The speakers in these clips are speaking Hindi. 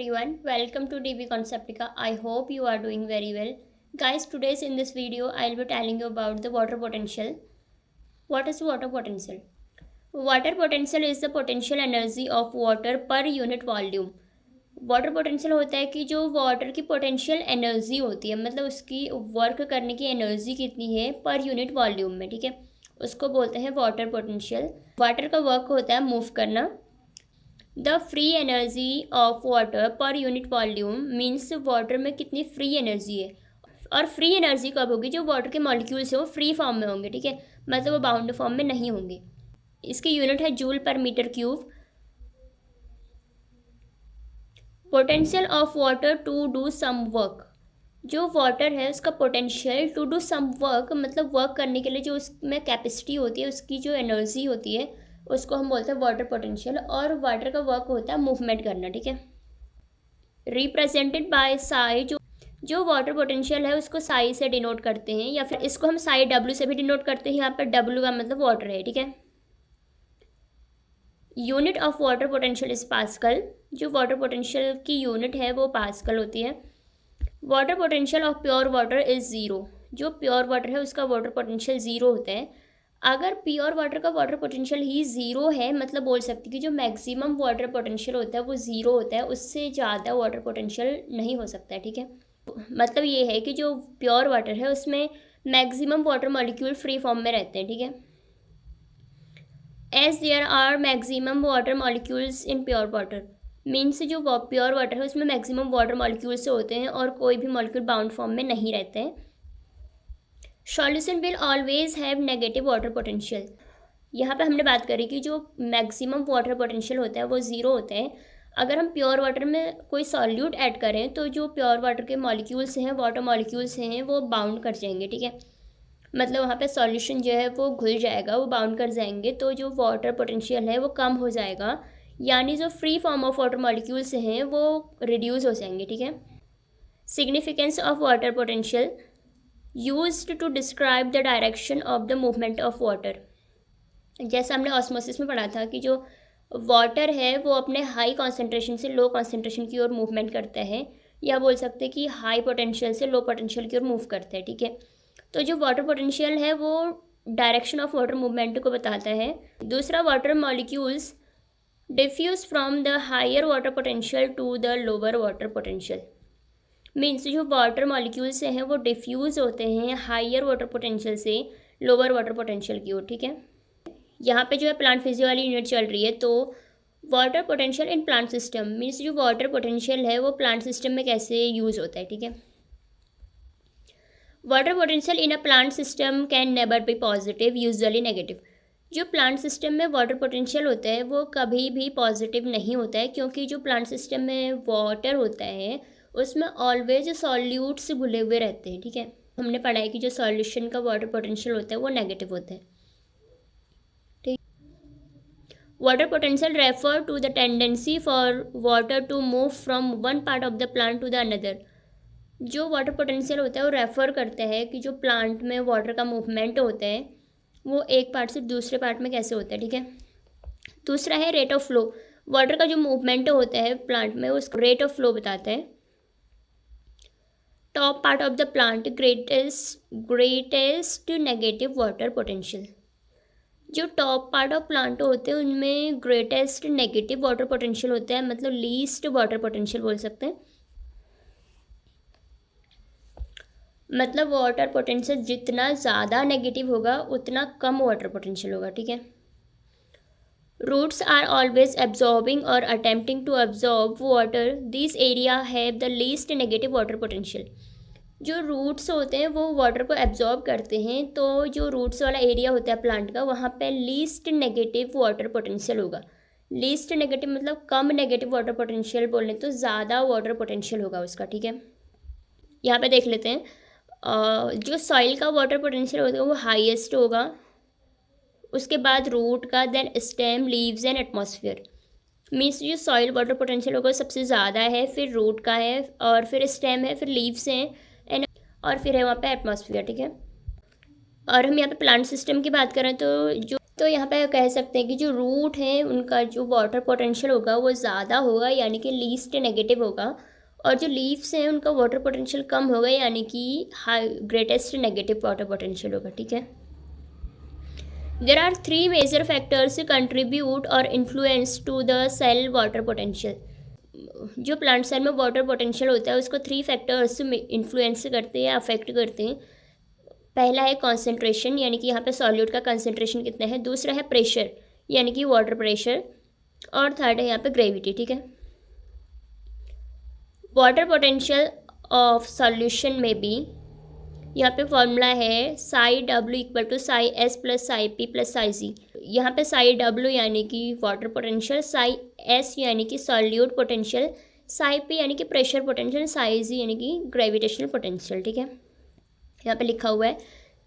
everyone, welcome to DB Conceptica. I hope you are doing very well. Guys, today's in this video I'll be telling you about the water potential. What is water potential? Water potential is the potential energy of water per unit volume. Water potential होता है कि जो वाटर की पोटेंशियल एनर्जी होती है, मतलब उसकी वर्क करने की एनर्जी कितनी है पर यूनिट वॉल्यूम में, ठीक है, उसको बोलते हैं वाटर पोटेंशियल। वाटर का वर्क होता है मूव करना। The free energy of water per unit volume means water में कितनी फ्री एनर्जी है, और फ्री एनर्जी कब होगी, जो वाटर के मॉलिक्यूल्स हैं वो फ्री फॉर्म में होंगे, ठीक है, मतलब वो बाउंड फॉर्म में नहीं होंगे। इसकी यूनिट है जूल पर meter cube. Potential of water to do some work, जो वाटर है उसका potential to do some work, मतलब वर्क करने के लिए जो उसमें कैपेसिटी होती है, उसकी जो एनर्जी होती है उसको हम बोलते हैं वाटर पोटेंशियल। और वाटर का वर्क होता है मूवमेंट करना, ठीक है। रिप्रेजेंटेड बाय साई, जो वाटर पोटेंशियल है उसको साई से डिनोट करते हैं, या फिर इसको हम साई डब्ल्यू से भी डिनोट करते हैं। यहाँ पर डब्ल्यू का मतलब वाटर है, ठीक है। Unit of water potential is pascal, जो वाटर पोटेंशियल की यूनिट है वो पास्कल होती है। Water potential of pure water is zero, जो प्योर वाटर है उसका वाटर पोटेंशियल ज़ीरो होता है। अगर प्योर वाटर का वाटर पोटेंशियल ही ज़ीरो है, मतलब बोल सकते कि जो मैक्सिमम वाटर पोटेंशियल होता है वो ज़ीरो होता है, उससे ज़्यादा वाटर पोटेंशियल नहीं हो सकता है, ठीक है। मतलब ये है कि जो प्योर वाटर है उसमें maximum water molecule free form में रहते हैं, ठीक है। As there are maximum water molecules in pure water, means जो प्योर वाटर है उसमें मैक्सिमम वाटर मॉलिक्यूल्स होते हैं और कोई भी मॉलिक्यूल बाउंड फॉर्म में नहीं रहते हैं। Solution will always have negative water potential, यहाँ पे हमने बात करी कि जो मैक्सिमम वाटर पोटेंशियल होता है वो ज़ीरो होता है। अगर हम प्योर वाटर में कोई सॉल्यूट ऐड करें तो जो प्योर वाटर के मॉलिक्यूल्स हैं, वाटर मॉलिक्यूल्स हैं, वो बाउंड कर जाएंगे, ठीक है, मतलब वहाँ पे सॉल्यूशन जो है वो घुल जाएगा, वो बाउंड कर जाएंगे, तो जो वाटर पोटेंशियल है वो कम हो जाएगा, यानी जो free form of water molecules हैं वो रिड्यूस हो जाएंगे, ठीक है। Significance of water potential used to describe the direction of the movement of water. जैसा हमने ऑस्मोसिस में पढ़ा था कि जो वाटर है वो अपने हाई कॉन्सेंट्रेशन से लो कॉन्सेंट्रेशन की ओर मूवमेंट करता है, या बोल सकते हैं कि हाई पोटेंशियल से लो पोटेंशियल की ओर मूव करता है, ठीक है। तो जो वाटर पोटेंशियल है वो डायरेक्शन ऑफ वाटर मूवमेंट को बताता है। दूसरा, water molecules diffuse from the higher water potential to the lower water potential, means जो वाटर मॉलिक्यूल्स हैं वो डिफ्यूज़ होते हैं हायर वाटर पोटेंशियल से लोअर वाटर पोटेंशियल की ओर, ठीक है। यहाँ पे जो है प्लांट फिजियो वाली यूनिट चल रही है, तो water potential in plant system means जो वाटर पोटेंशियल है वो प्लांट सिस्टम में कैसे यूज़ होता है, ठीक है। Water potential in a plant system can never be positive, usually negative, जो प्लांट सिस्टम में वाटर पोटेंशियल होता है वो कभी भी पॉजिटिव नहीं होता है, क्योंकि जो प्लांट सिस्टम में वाटर होता है उसमें ऑलवेज सॉल्यूट्स घुले हुए रहते हैं, ठीक है। हमने पढ़ा है कि जो सॉल्यूशन का वाटर पोटेंशियल होता है वो नेगेटिव होता है, ठीक। Water potential refer to the tendency for water to move from one part of the plant to the another, जो वाटर पोटेंशियल होता है वो रेफ़र करता है कि जो प्लांट में वाटर का मूवमेंट होता है वो एक पार्ट से दूसरे पार्ट में कैसे होता है, ठीक है। दूसरा है रेट ऑफ फ्लो, वाटर का जो मूवमेंट होता है प्लांट में उसको रेट ऑफ फ्लो बताता है। Top part of the plant greatest negative water potential, जो टॉप पार्ट ऑफ प्लांट होते हैं उनमें ग्रेटेस्ट नेगेटिव वाटर पोटेंशियल होता है, मतलब लीस्ट वाटर पोटेंशियल बोल सकते हैं। मतलब वाटर पोटेंशियल जितना ज़्यादा नेगेटिव होगा उतना कम वाटर पोटेंशियल होगा, ठीक है। रूट्स आर ऑलवेज एब्जॉर्बिंग और attempting to absorb water, this area have the least negative water potential, जो रूट्स होते हैं वो वाटर को एब्जॉर्ब करते हैं, तो जो रूट्स वाला एरिया होता है प्लांट का वहाँ पे लीस्ट नेगेटिव वाटर पोटेंशियल होगा। लीस्ट नेगेटिव मतलब कम नेगेटिव वाटर पोटेंशियल बोलने तो ज़्यादा वाटर पोटेंशियल होगा उसका, ठीक है। यहाँ पे देख लेते हैं, जो सॉइल का वाटर पोटेंशियल होगा वो हाईएस्ट होगा, उसके बाद रूट का, then stem, leaves and atmosphere, means जो सॉइल वाटर पोटेंशियल होगा सबसे ज़्यादा है, फिर रूट का है, और फिर स्टेम है, फिर लीव्स हैं, एंड और फिर है वहाँ पे एटमॉस्फेयर, ठीक है। और हम यहाँ पे प्लांट सिस्टम की बात करें तो जो तो यहाँ पे कह सकते हैं कि जो रूट है उनका जो वाटर पोटेंशियल होगा वो ज़्यादा होगा, यानी कि लीस्ट नेगेटिव होगा, और जो लीव्स हैं उनका वाटर पोटेंशियल कम होगा, यानी कि high greatest negative water potential होगा। ठीक है। There are 3 major factors contribute और influence to the cell water potential. जो प्लांट सेल में वाटर पोटेंशियल होता है उसको 3 फैक्टर्स इन्फ्लुएंस करते हैं, अफेक्ट करते हैं। पहला है कॉन्सेंट्रेशन, यानी कि यहाँ पे सॉल्यूट का कंसेंट्रेशन कितना है। दूसरा है प्रेशर, यानी कि वाटर प्रेशर। और थर्ड है यहाँ पे ग्रेविटी। ठीक है। वाटर पोटेंशियल ऑफ सॉल्यूशन में भी यहाँ पे फॉर्मूला है psi W equal to psi S plus psi P plus psi G. यहाँ पे साई डब्ल्यू यानी कि वाटर पोटेंशियल, साई एस यानी कि सॉल्यूट पोटेंशियल, साई पी यानी कि प्रेशर पोटेंशियल, साई जी यानी कि ग्रेविटेशनल पोटेंशियल। ठीक है। यहाँ पे लिखा हुआ है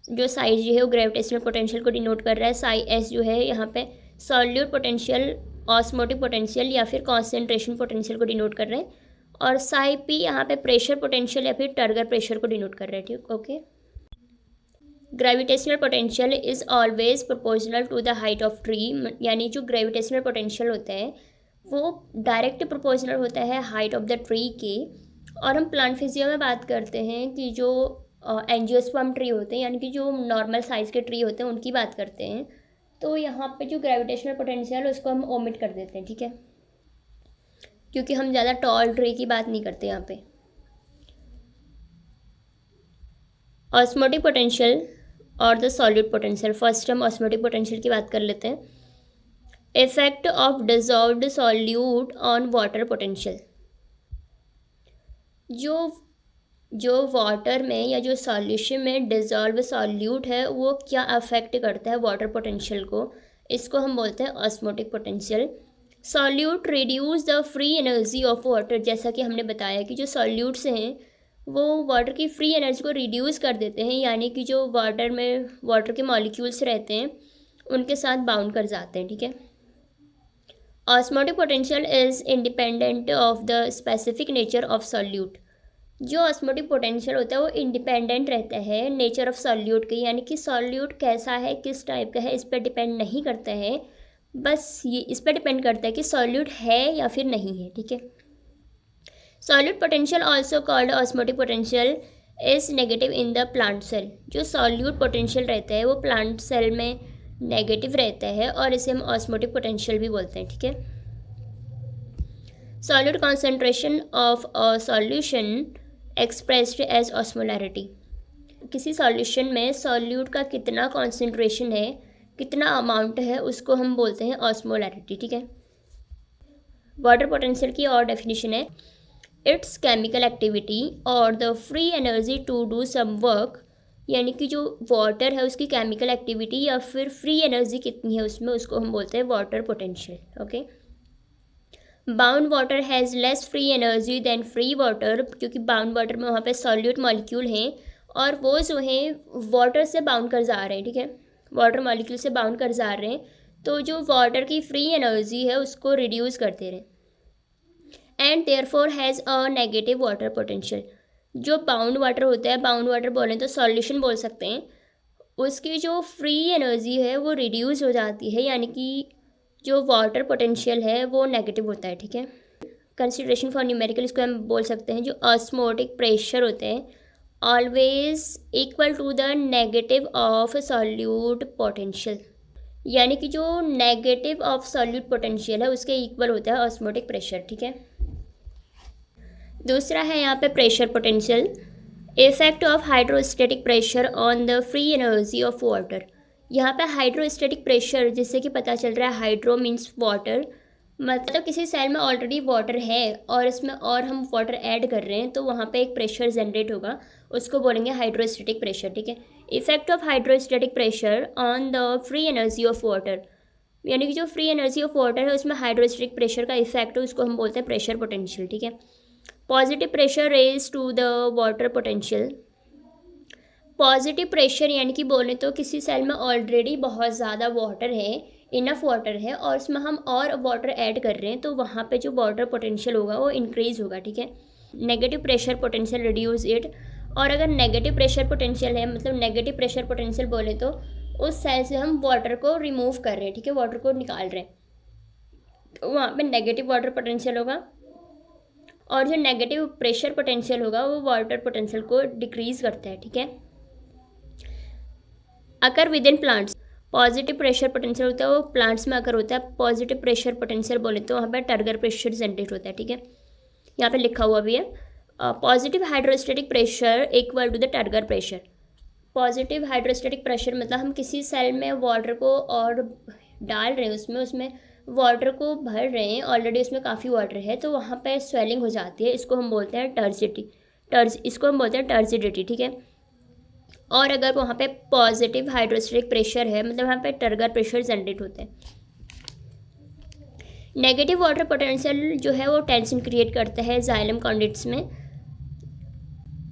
जो साई जी है वो ग्रेविटेशनल पोटेंशियल को डिनोट कर रहा है, साई एस जो है यहाँ पे सॉल्यूट पोटेंशियल, ऑस्मोटिक पोटेंशियल या फिर कॉन्सेंट्रेशन पोटेंशियल को डिनोट कर रहे हैं, और साई पी यहाँ पे प्रेशर पोटेंशियल या फिर टर्गर प्रेशर को डिनोट कर रहे हैं। ठीक, okay. Gravitational potential is always proportional to the height of tree, यानी जो ग्रेविटेशनल पोटेंशियल होता है वो डायरेक्ट प्रोपोर्शनल होता है हाइट ऑफ द ट्री के। और हम प्लांट फिजिया में बात करते हैं कि जो एंजियोस्पर्म ट्री होते हैं, यानी कि जो नॉर्मल साइज़ के ट्री होते हैं उनकी बात करते हैं, तो यहाँ पे जो ग्रेविटेशनल पोटेंशियल है उसको हम ओमिट कर देते हैं। ठीक है, क्योंकि हम ज़्यादा टॉल ट्री की बात नहीं करते यहाँ पे। ऑस्मोटिक पोटेंशियल और द सॉल्यूट पोटेंशियल। फर्स्ट हम ऑस्मोटिक पोटेंशियल की बात कर लेते हैं। Effect of dissolved solute on water potential. जो वाटर में या जो सॉल्यूशन में डिजॉल्व सॉल्यूट है वो क्या अफेक्ट करता है वाटर पोटेंशियल को, इसको हम बोलते हैं osmotic potential. Solute reduce the free energy of water. जैसा कि हमने बताया कि जो सॉल्यूट्स हैं वो वाटर की फ्री एनर्जी को रिड्यूस कर देते हैं, यानी कि जो वाटर में वाटर के मॉलिक्यूल्स रहते हैं उनके साथ बाउंड कर जाते हैं। ठीक है। Osmotic potential is independent of the specific nature of solute. जो ऑस्मोटिक पोटेंशियल होता है वो इंडिपेंडेंट रहता है नेचर ऑफ सॉल्यूट के, यानी कि सॉल्यूट कैसा है, किस टाइप का है, इस पर डिपेंड नहीं करता है, बस ये इस पर डिपेंड करता है कि सॉल्यूट है या फिर नहीं है। ठीक है। Solute potential also called osmotic potential is negative in the plant cell. जो सॉल्यूट पोटेंशियल रहता है वो प्लांट सेल में नेगेटिव रहता है और इसे हम ऑस्मोटिक पोटेंशियल भी बोलते हैं। ठीक है। Solute concentration of a solution expressed as osmolarity. किसी सॉल्यूशन में सॉल्यूट का कितना कॉन्सेंट्रेशन है, कितना अमाउंट है, उसको हम बोलते हैं ऑस्मोलैरिटी। ठीक है। वाटर पोटेंशियल की और डेफिनेशन है इट्स केमिकल एक्टिविटी और the free energy to do some work, यानी कि जो वाटर है उसकी केमिकल एक्टिविटी या फिर फ्री एनर्जी कितनी है उसमें, उसको हम बोलते हैं water potential. Okay. Bound water has less free energy than free water, क्योंकि बाउंड वाटर में वहाँ पे सॉल्यूट मॉलिक्यूल हैं और वो जो हैं वाटर से बाउंड कर जा रहे हैं। ठीक है, वाटर मॉलिक्यूल से बाउंड कर जा रहे हैं, तो जो वाटर की फ्री एनर्जी है उसको रिड्यूस करते रहे and therefore has a negative water potential. जो बाउंड वाटर होता है, बाउंड वाटर बोलें तो सॉल्यूशन बोल सकते हैं, उसकी जो फ्री एनर्जी है वो रिड्यूस हो जाती है, यानी कि जो वाटर पोटेंशियल है वो नेगेटिव होता है। ठीक है। कंसिडरेशन फॉर न्यूमेरिकल, इसको हम बोल सकते हैं जो ऑस्मोटिक प्रेशर होते हैं always equal to the negative of solute potential, यानी कि जो नेगेटिव ऑफ सॉल्यूट पोटेंशियल है उसके इक्वल होता है ऑस्मोटिक प्रेशर। ठीक है। दूसरा है यहाँ पे pressure potential. Effect of hydrostatic pressure on the free energy of water. यहाँ पे हाइड्रोस्टैटिक प्रेशर, जिससे कि पता चल रहा है हाइड्रो मीन्स वाटर, मतलब किसी सेल में ऑलरेडी वाटर है और इसमें और हम वाटर ऐड कर रहे हैं तो वहाँ पे एक प्रेशर जनरेट होगा, उसको बोलेंगे हाइड्रोस्टैटिक प्रेशर। ठीक है। Effect of hydrostatic pressure on the free energy of water, यानी कि जो फ्री एनर्जी ऑफ वाटर है उसमें हाइड्रोस्टैटिक प्रेशर का इफेक्ट है, उसको हम बोलते हैं प्रेशर पोटेंशियल। ठीक है। Positive pressure raise to the water potential. Positive pressure यानी कि बोले तो किसी सेल में ऑलरेडी बहुत ज़्यादा वाटर है, इनफ वाटर है, और उसमें हम और वाटर ऐड कर रहे हैं तो वहाँ पे जो वाटर पोटेंशियल होगा वो इंक्रीज़ होगा। ठीक है। Negative pressure potential reduce it. और अगर नेगेटिव प्रेशर पोटेंशियल है, मतलब नेगेटिव प्रेशर पोटेंशियल बोले तो उस सेल से हम वाटर को रिमूव कर रहे हैं, ठीक है, वाटर को निकाल रहे हैं, तो वहाँ पे नेगेटिव वाटर पोटेंशियल होगा। और जो नेगेटिव प्रेशर पोटेंशियल होगा वो वाटर पोटेंशियल को डिक्रीज करता है, ठीक है। Occur with in plants, positive pressure potential होता है वो प्लांट्स में अकर होता है। पॉजिटिव प्रेशर पोटेंशियल बोले तो वहाँ पे टर्गर प्रेशर जनरेट होता है, ठीक है, यहाँ पे लिखा हुआ भी है। Positive hydrostatic pressure equal to the turgor pressure. Positive hydrostatic pressure मतलब हम किसी सेल में वाटर को और डाल रहे हैं, उसमें वाटर को भर रहे हैं, ऑलरेडी उसमें काफ़ी वाटर है, तो वहाँ पे स्वेलिंग हो जाती है, इसको हम बोलते हैं इसको हम बोलते हैं टर्जिडिटी, ठीक है। और अगर वहाँ पे पॉजिटिव हाइड्रोस्टेटिक प्रेशर है मतलब वहाँ पे टर्गर प्रेशर जनरेट होता है। नेगेटिव वाटर पोटेंशियल जो है वो टेंशन क्रिएट करता है जाइलम कॉन्ड्यूइट्स में।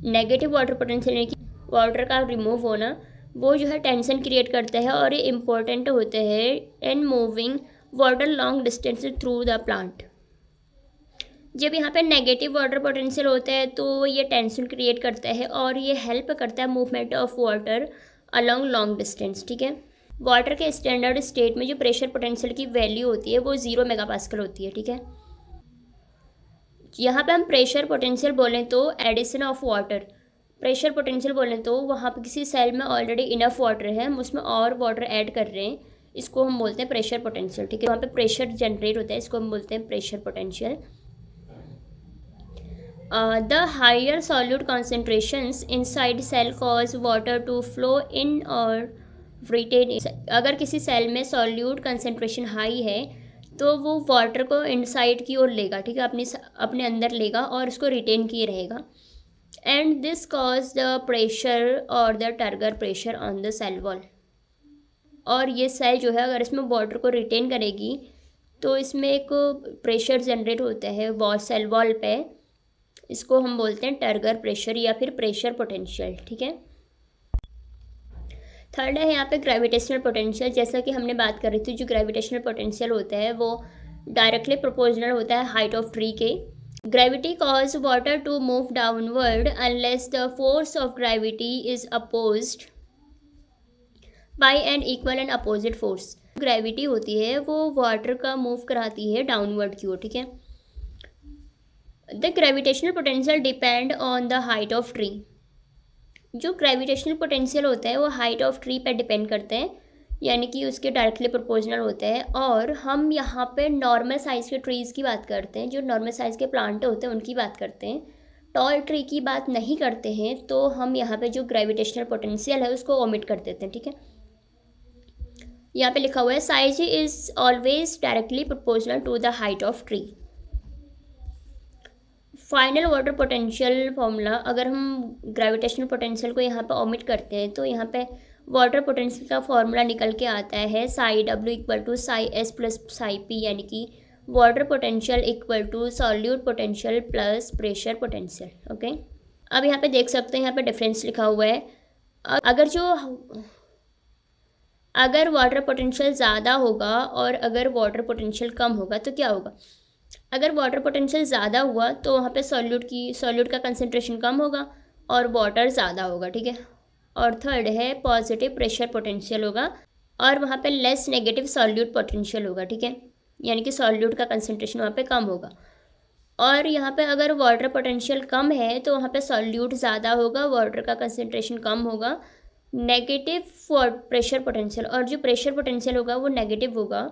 नेगेटिव वाटर पोटेंशियल यानी कि वाटर का रिमूव होना वो जो है टेंशन क्रिएट करता है, और ये इम्पोर्टेंट होते हैं in moving water long distance through the plant. जब यहाँ पे नेगेटिव वाटर पोटेंशियल होता है तो ये टेंशन क्रिएट करता है और ये हेल्प करता है movement of water along long distance, ठीक है। वाटर के स्टैंडर्ड स्टेट में जो प्रेशर पोटेंशियल की वैल्यू होती है वो 0 मेगापास्कल होती है, ठीक है। यहाँ पे हम प्रेशर पोटेंशियल बोलें तो addition of water, pressure potential बोलें तो वहाँ पे किसी सेल में ऑलरेडी इनफ वाटर है, हम उसमें और वाटर ऐड कर रहे हैं, इसको हम बोलते हैं प्रेशर पोटेंशियल, ठीक है। वहाँ पे प्रेशर जनरेट होता है, इसको हम बोलते हैं pressure potential. The higher solute concentrations inside cell cause water to flow in or retain it. अगर किसी सेल में सॉल्यूट कंसेंट्रेशन हाई है तो वो वाटर को इनसाइड की ओर लेगा, ठीक है, अपने अंदर लेगा और उसको रिटेन किए रहेगा। And this cause the pressure और the turgor pressure on the cell wall. और ये सेल जो है अगर इसमें वाटर को रिटेन करेगी तो इसमें एक प्रेशर जनरेट होता है सेल वॉल पे, इसको हम बोलते हैं टर्गर प्रेशर या फिर प्रेशर पोटेंशियल, ठीक है। थर्ड है यहाँ पे ग्रेविटेशनल पोटेंशियल। जैसा कि हमने बात कर रही थी, जो ग्रेविटेशनल पोटेंशियल होता है वो डायरेक्टली प्रोपोर्शनल होता है हाइट ऑफ ट्री के। Gravity cause water to move downward unless the force of gravity is opposed by an equal and opposite force. Gravity होती है वो वाटर का मूव कराती है डाउनवर्ड की ओर, ठीक है। The gravitational potential depend on the height of tree. जो ग्रेविटेशनल पोटेंशियल होता है वो हाइट ऑफ ट्री पर डिपेंड करते हैं, यानी कि उसके डायरेक्टली प्रोपोर्शनल होता है। और हम यहाँ पे नॉर्मल साइज़ के ट्रीज़ की बात करते हैं, जो नॉर्मल साइज़ के प्लांट होते हैं उनकी बात करते हैं, टॉल ट्री की बात नहीं करते हैं। तो हम यहाँ पे जो ग्रेविटेशनल पोटेंशियल है उसको ओमिट कर देते हैं, ठीक है। यहाँ पे लिखा हुआ है size is always directly proportional to the height of tree. Final water potential formula, अगर हम ग्रेविटेशनल पोटेंशियल को यहाँ पे ओमिट करते हैं तो यहाँ पे वाटर पोटेंशियल का फॉर्मूला निकल के आता है psi W equal to psi S plus psi P, यानी कि water potential equal to solute potential plus pressure potential, okay. अब यहाँ पे देख सकते हैं, यहाँ पे डिफरेंस लिखा हुआ है। अगर वाटर पोटेंशियल ज़्यादा होगा और अगर वाटर पोटेंशियल कम होगा तो क्या होगा। अगर वाटर पोटेंशियल ज़्यादा हुआ तो वहाँ पे सॉल्यूट का कंसंट्रेशन कम होगा और वाटर ज़्यादा होगा, ठीक है। और थर्ड है पॉजिटिव प्रेशर पोटेंशियल होगा और वहाँ पे लेस नेगेटिव सॉल्यूट पोटेंशियल होगा, ठीक है, यानी कि सॉल्यूट का कंसंट्रेशन वहाँ पे कम होगा। और यहाँ पे अगर वाटर पोटेंशियल कम है तो वहाँ पे सॉल्यूट ज़्यादा होगा, वाटर का कंसंट्रेशन कम होगा। नेगेटिव प्रेशर पोटेंशियल, और जो प्रेशर पोटेंशियल होगा वो नेगेटिव होगा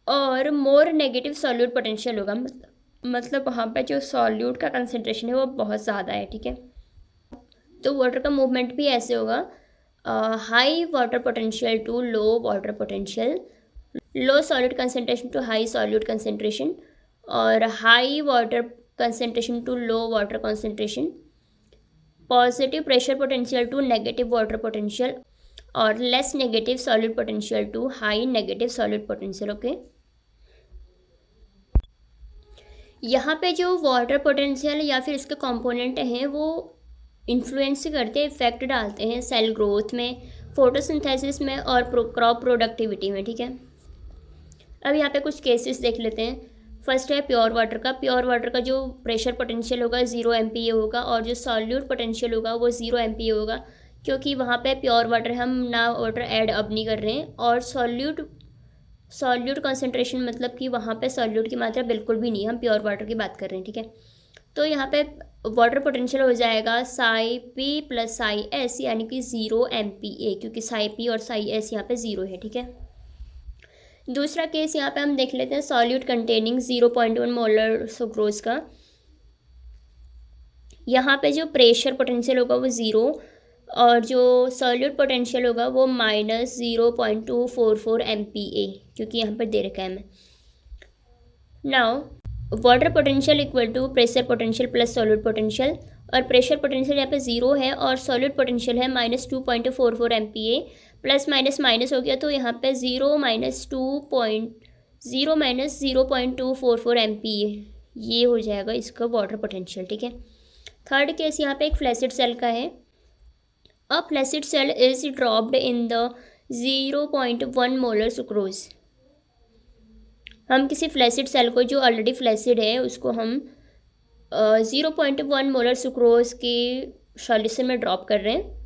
और मोर नेगेटिव सॉल्यूट पोटेंशियल होगा, मतलब वहाँ पे जो सॉल्यूट का कंसंट्रेशन है वो बहुत ज़्यादा है, ठीक है। तो वाटर का मूवमेंट भी ऐसे होगा, high water potential to low water potential, low solute concentration to high solute concentration, और high water concentration to low water concentration, positive pressure potential to negative water potential, और less negative solute potential to high negative solute potential, okay. यहाँ पे जो वाटर पोटेंशियल या फिर इसके कंपोनेंट हैं वो इन्फ्लुएंस करते हैं, इफेक्ट डालते हैं सेल ग्रोथ में, फोटोसिंथेसिस में और क्रॉप प्रोडक्टिविटी में, ठीक है। अब यहाँ पे कुछ केसेस देख लेते हैं। फर्स्ट है प्योर वाटर का। प्योर वाटर का जो प्रेशर पोटेंशियल होगा 0 MPa होगा और जो सॉल्यूट पोटेंशियल होगा वो 0 MPa होगा। क्योंकि वहाँ पे प्योर वाटर, हम ना वाटर ऐड अब नहीं कर रहे हैं। और सॉल्यूट कंसनट्रेशन मतलब कि वहाँ पे सॉल्यूट की मात्रा बिल्कुल भी नहीं है, हम प्योर वाटर की बात कर रहे हैं, ठीक है। तो यहाँ पे वाटर पोटेंशियल हो जाएगा Sai P plus Sai S, यानी कि 0 MPa, क्योंकि साई पी और साई एस यहाँ पे 0 है, ठीक है। दूसरा केस यहाँ पे हम देख लेते हैं सॉल्यूट कंटेनिंग 0.1 मोलर सुक्रोज का। यहाँ पे जो प्रेशर पोटेंशियल होगा वो 0 और जो सॉल्यूट पोटेंशियल होगा वो -0.244 MPa, क्योंकि यहाँ पर दे रखा है हमें। Now water potential equal to pressure potential plus solute potential, और प्रेशर पोटेंशियल यहाँ पे 0 है और सॉल्यूट पोटेंशियल है -2.44 MPa, प्लस माइनस माइनस हो गया तो यहाँ पे 0 माइनस 0.244 MPa, ये हो जाएगा इसका वाटर पोटेंशियल, ठीक है। थर्ड केस यहाँ पे एक फ्लैसिड सेल का है। A flaccid cell is dropped in the 0.1 molar sucrose. हम किसी फ्लैसिड सेल को जो ऑलरेडी फ्लैसिड है उसको हम 0.1 मोलर सुक्रोज के सॉल्यूशन में ड्रॉप कर रहे हैं।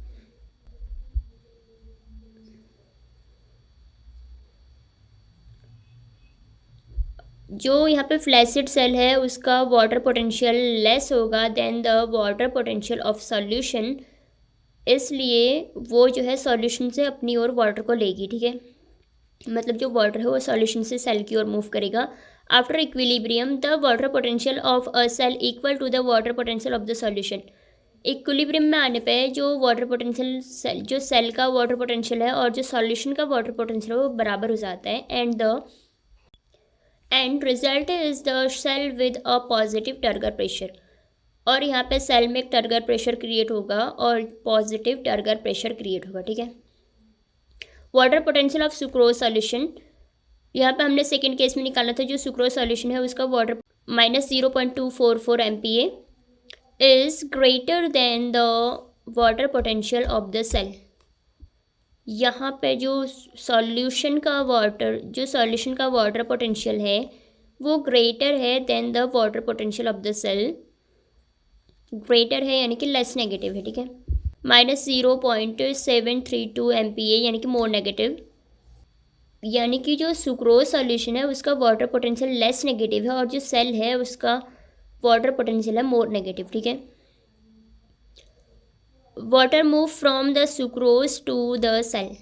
जो यहाँ पे फ्लैसिड सेल है उसका वाटर पोटेंशियल लेस होगा than the water potential of solution, इसलिए वो जो है सॉल्यूशन से अपनी ओर वाटर को लेगी, ठीक है। मतलब जो वाटर है वो सॉल्यूशन से सेल की ओर मूव करेगा। After equilibrium the water potential of a cell equal to the water potential of the solution. Equilibrium में आने पे जो वाटर पोटेंशियल जो सेल का वाटर पोटेंशियल है और जो सॉल्यूशन का वाटर पोटेंशियल है वो बराबर हो जाता है। End result is the cell with a positive turgor pressure, और यहाँ पे सेल में एक टर्गर प्रेशर क्रिएट होगा और पॉजिटिव टर्गर प्रेशर क्रिएट होगा, ठीक है। Water potential of sucrose solution, यहाँ पे हमने सेकेंड केस में निकाला था, जो सुक्रोज सॉल्यूशन है उसका water -0.244 MPa is greater than the water potential of the cell. यहाँ पे जो सॉल्यूशन का वाटर पोटेंशियल है वो ग्रेटर है than the water potential of the cell. Greater है यानी कि लेस नेगेटिव है, ठीक है। -0.732 MPa यानी कि मोर नेगेटिव, यानी कि जो सुक्रोज सॉल्यूशन है उसका वाटर पोटेंशियल लेस नेगेटिव है और जो सेल है उसका वाटर पोटेंशियल है मोर नेगेटिव, ठीक है। Water move from the sucrose to the cell,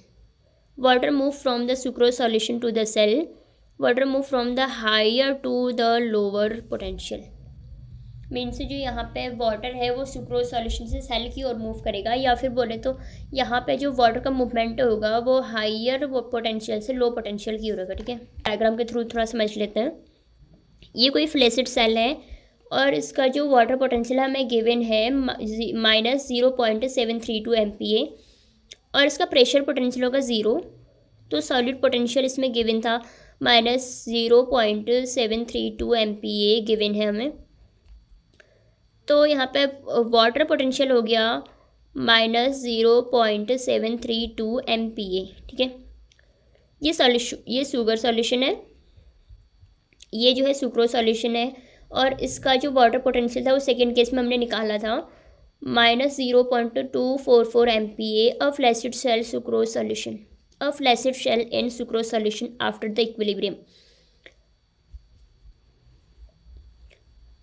water move from the sucrose solution to the cell, water move from the higher to the lower potential. Means जो यहाँ पे वाटर है वो सुक्रोज सॉल्यूशन से सेल की ओर मूव करेगा, या फिर बोले तो यहाँ पे जो वाटर का मूवमेंट होगा वो हायर पोटेंशियल से लो पोटेंशियल की ओर होगा, ठीक है। डायग्राम के थ्रू थोड़ा समझ लेते हैं। ये कोई फ्लैसिड सेल है और इसका जो वाटर पोटेंशियल हमें गिवन है -0.732 MPa और इसका प्रेशर पोटेंशियल होगा 0, तो सॉलिड पोटेंशियल इसमें गिवन था -0.732 MPa गिवन है हमें। तो यहाँ पे वाटर पोटेंशियल हो गया -0.732 MPa, ठीक है। ये शुगर सॉल्यूशन है, ये जो है सुक्रोज सॉल्यूशन है और इसका जो वाटर पोटेंशियल था वो सेकेंड केस में हमने निकाला था -0.244 MPa। A flaccid cell sucrose solution, a flaccid cell in sucrose solution after the equilibrium.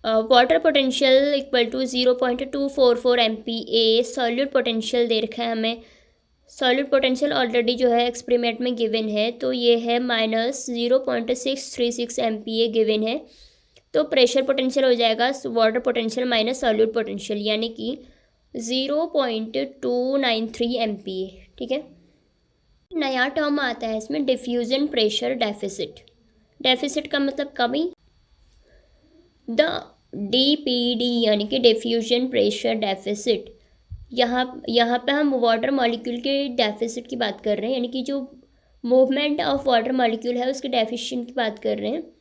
Water potential equal to 0.244 MPa। Solute potential दे रखा है हमें, सॉल्यूट पोटेंशियल ऑलरेडी जो है एक्सपेरिमेंट में गिवन है, तो ये है -0.636 MPa गिवन है। तो प्रेशर पोटेंशियल हो जाएगा water potential minus solute potential, यानी कि 0.293 MPa, ठीक है। नया टर्म आता है इसमें डिफ्यूजन प्रेशर डेफिसिट। डेफिसिट का मतलब कमी, द DPD यानी कि डिफ्यूजन प्रेशर डेफिसिट। यहाँ पे हम वाटर मॉलिक्यूल के डेफिसिट की बात कर रहे हैं, यानी कि जो मूवमेंट ऑफ वाटर मॉलिक्यूल है उसके डेफिशिएंट की बात कर रहे हैं,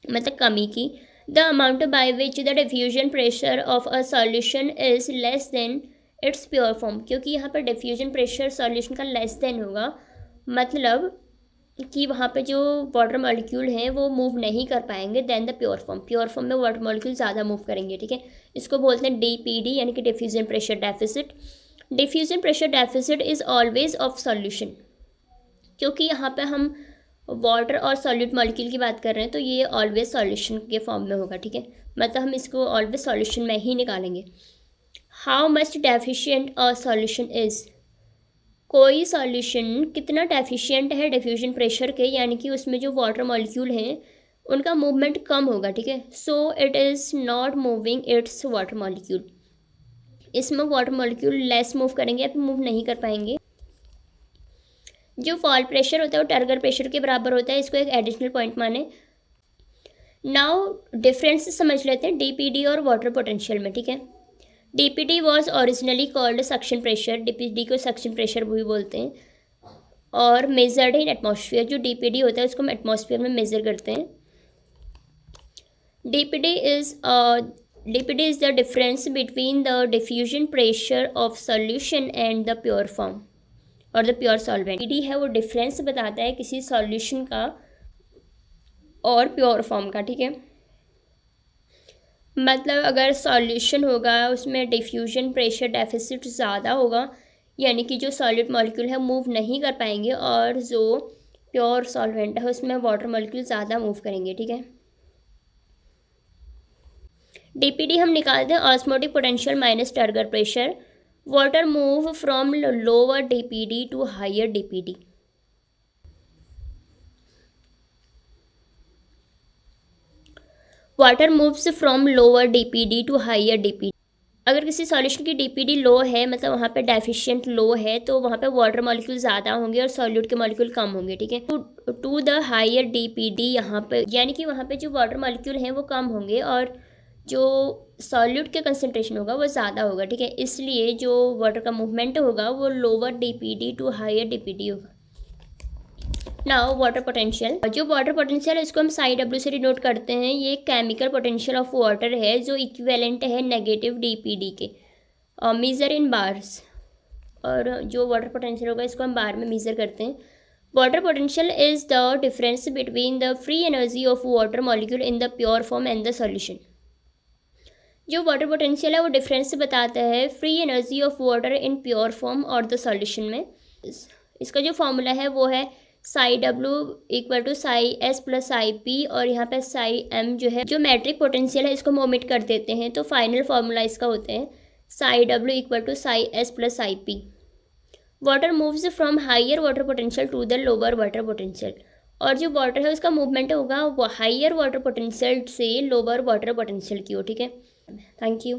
मतलब कमी की। The amount by which the diffusion pressure of a solution is less than it's pure form, क्योंकि यहाँ पर डिफ्यूजन प्रेशर सॉल्यूशन का लेस देन होगा, मतलब कि वहाँ पे जो वाटर मॉलिक्यूल हैं वो मूव नहीं कर पाएंगे than the pure form. Pure form में वाटर मॉलिक्यूल ज़्यादा मूव करेंगे, ठीक है। इसको बोलते हैं DPD यानी कि diffusion pressure deficit. Diffusion pressure deficit is always of solution, क्योंकि यहाँ पे हम वाटर और सॉल्यूट मॉलिक्यूल की बात कर रहे हैं तो ये ऑलवेज सॉल्यूशन के फॉर्म में होगा, ठीक है, मतलब हम इसको ऑलवेज सॉल्यूशन में ही निकालेंगे। How much deficient a solution is, कोई सॉल्यूशन कितना डेफिशिएंट है डिफ्यूजन प्रेशर के, यानी कि उसमें जो वाटर मॉलिक्यूल हैं उनका मूवमेंट कम होगा, ठीक है। So it is not moving it's water molecule, इसमें वाटर मॉलिक्यूल लेस मूव करेंगे या फिर मूव नहीं कर पाएंगे। जो फॉल प्रेशर होता है वो टर्गर प्रेशर के बराबर होता है, इसको एक एडिशनल पॉइंट माने। नाउ डिफरेंस समझ लेते हैं डीपीडी और वाटर पोटेंशियल में, ठीक है। DPD was originally called suction pressure, DPD को सक्शन प्रेशर भी बोलते हैं, और मेजर्ड इन एटमॉस्फेयर, जो डीपीडी होता है उसको हम एटमॉस्फेयर में मेजर करते हैं। DPD is the difference between the diffusion pressure of solution and the pure form और द प्योर सॉल्वेंट। डीपीडी है वो डिफरेंस बताता है किसी सॉल्यूशन का और प्योर फॉर्म का, ठीक है। मतलब अगर सॉल्यूशन होगा उसमें डिफ्यूजन प्रेशर डेफिसिट ज़्यादा होगा, यानी कि जो सॉलिड मॉलिक्यूल है मूव नहीं कर पाएंगे, और जो प्योर सॉल्वेंट है उसमें वाटर मॉलिक्यूल ज़्यादा मूव करेंगे, ठीक है। डीपीडी हम निकालते हैं osmotic potential minus turgor pressure. Water move from lower DPD to higher DPD. Water moves from lower DPD to higher DPD. अगर किसी सॉल्यूशन की डीपीडी लो है, मतलब वहाँ पे डेफिशिएंट लो है, तो वहाँ पे वाटर मॉलिक्यूल ज़्यादा होंगे और सॉल्यूट के मॉलिक्यूल कम होंगे, ठीक है। टू द हायर डीपीडी, यहाँ पे यानी कि वहाँ पे जो वाटर मॉलिक्यूल हैं वो कम होंगे और जो सॉल्यूट के कंसनट्रेशन होगा वो ज़्यादा होगा, ठीक है। इसलिए जो वाटर का मूवमेंट होगा वो lower DPD to higher DPD होगा। नाउ वाटर पोटेंशियल, जो वाटर पोटेंशियल है इसको हम साई डब्ल्यू से डिनोट करते हैं। ये केमिकल पोटेंशियल ऑफ वाटर है जो इक्विवेलेंट है नेगेटिव डीपीडी के, मेजर इन बार्स, और जो वाटर पोटेंशियल होगा इसको हम बार में मेजर करते हैं। Water potential is the difference between the free energy of water molecule in the pure form and the solution. जो वाटर पोटेंशियल है वो डिफरेंस बताता है free energy of water in pure form और द सॉल्यूशन में। इसका जो फॉर्मूला है वो है psi W equal to psi S plus psi P, और यहाँ पे साई एम जो है, जो मैट्रिक पोटेंशियल है इसको हम ओमिट कर देते हैं, तो फाइनल फार्मूला इसका होता है psi W equal to psi S plus psi P. Water moves from higher water potential to the lower water potential, और जो वाटर है उसका मूवमेंट होगा वो हायर वाटर पोटेंशियल से लोअर वाटर पोटेंशियल की हो, ठीक है। Thank you.